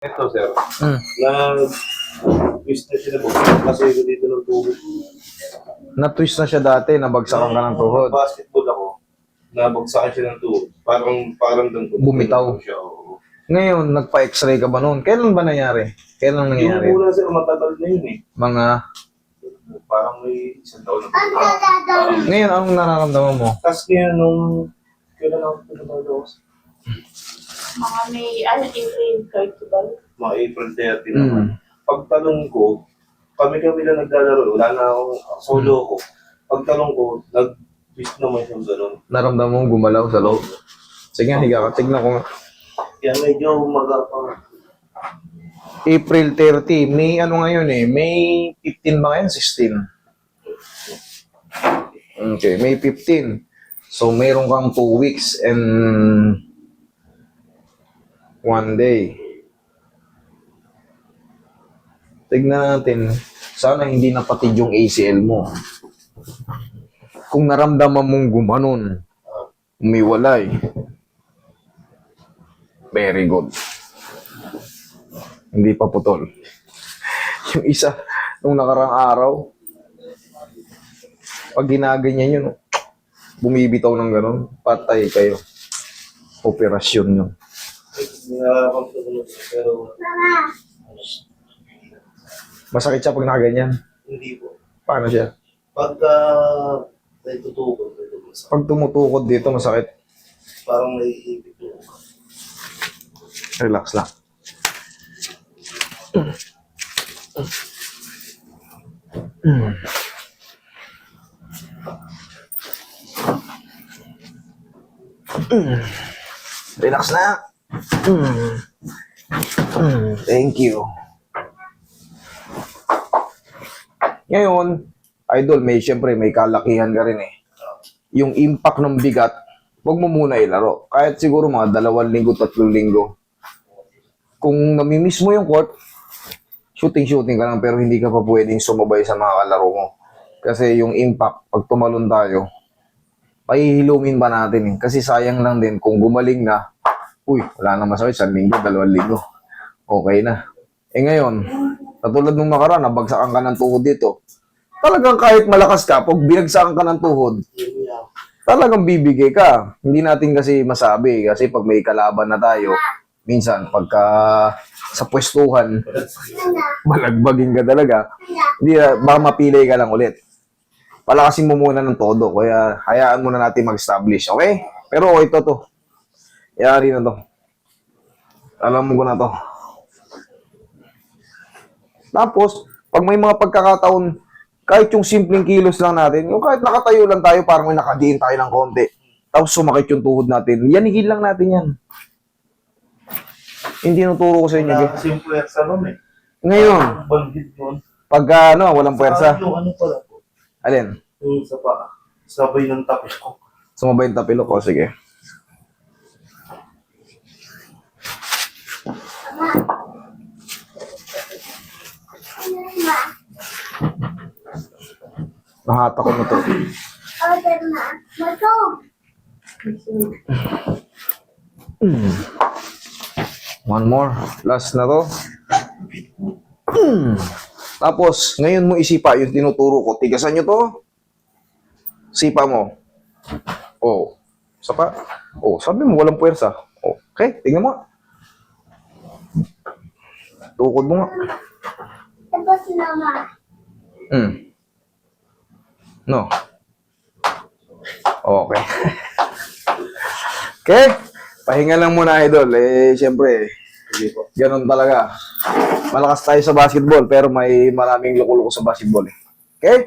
Ito, sir. Mm. Na-twist na siya na kasi dito ng tuhod. Na-twist na siya dati, nabagsakan ka ng tuhod. Basketball ako, nabagsakan siya ng tuhod. Parang doon. Bumitaw. Siya, oo. Ngayon, nagpa-x-ray ka ba noon? Kailan ba nangyari? Kailan nangyari? Yung una, sir, matagal na yun eh. Mga... Parang may isang taon na po. Ngayon, anong nararamdaman mo? Tapos ngayon, kailan ako pinag-aldos? Mga may, April 30 ba? Mga April 30 Mm. naman. Pagtanong ko, kami lang naglalaro. Wala na akong solo ko. Pagtanong ko, nag-twist naman yung gano'n. Naramdaman mo gumalaw sa loob? Sige nga, higa ka. Tignan ko nga. Kaya medyo magapang. April 30. May ano ngayon eh? May 15 ba ngayon? 16? Okay, May 15. So, mayroon kang 2 weeks and 1 day. Tignan natin. Sana hindi napatid yung ACL mo. Kung naramdaman mong gumanon, umiwalay. Very good. Hindi pa putol. Yung isa, nung nakarang araw, pag ginaganyan yun, bumibitaw ng gano'n, patay kayo. Operasyon yun. Nararamdaman ko pero Masakit siya pag nakaganyan. hindi po. Paano siya? Pagka naitutukod, Pag tumutukod dito, masakit. parang naiipit po. Relax lang. Relax na. Thank you. Ngayon, idol, siyempre may kalakihan ka rin eh. Yung impact ng bigat, huwag mo muna ilaro. Kahit siguro mga 2 linggo, 3 linggo. Kung namimiss mo yung court, shooting ka lang pero hindi ka pa pwedeng sumabay sa mga kalaro mo. Kasi yung impact, pag tumalon tayo, pahihilumin ba natin eh. Kasi sayang lang din kung gumaling na, uy, wala na masakit, 1 linggo, 2 linggo. Okay na. Eh ngayon, katulad nung nakaraan, nabagsakan ka ng tuhod dito. Talagang kahit malakas ka, pag binagsakan ka ng tuhod, talagang bibigay ka. Hindi natin kasi masabi. Kasi pag may kalaban na tayo, minsan pagka sa pwestuhan, balagbagin ka talaga. Hindi, baka mapilay ka lang ulit. Palakasin mo muna ng todo. Kaya hayaan muna natin mag-establish. Okay? Pero ito to. Yari na to. Alam mo ko na to. Tapos, pag may mga pagkakataon, kahit yung simpleng kilos lang natin, yung kahit nakatayo lang tayo, parang may nakadiin tayo ng konti. Tapos sumakit yung tuhod natin. Yanigin lang natin yan. Hindi nuturo ko sa inyo. Wala kasing puwersa nun eh. Ngayon, Bandit nun. pag walang puwersa. Yung ano pala po, Alin? yung sa paa. Sabay ng tapos ko. Sumabay yung tapilok ko. Sige. Nahata ko na to. One more. Last na to. Tapos, ngayon mo isipa yung tinuturo ko. Tigasan nyo to. Sipa mo. Oh. Sapa. Oh, sabi mo walang puwersa. Oh, okay, tingnan mo. Tukod mo nga. No. Okay. Okay. Pahinga lang muna, idol. Eh, siyempre, Hindi po. ganun talaga. Malakas tayo sa basketball, pero may maraming loko-loko sa basketball. Eh. Okay?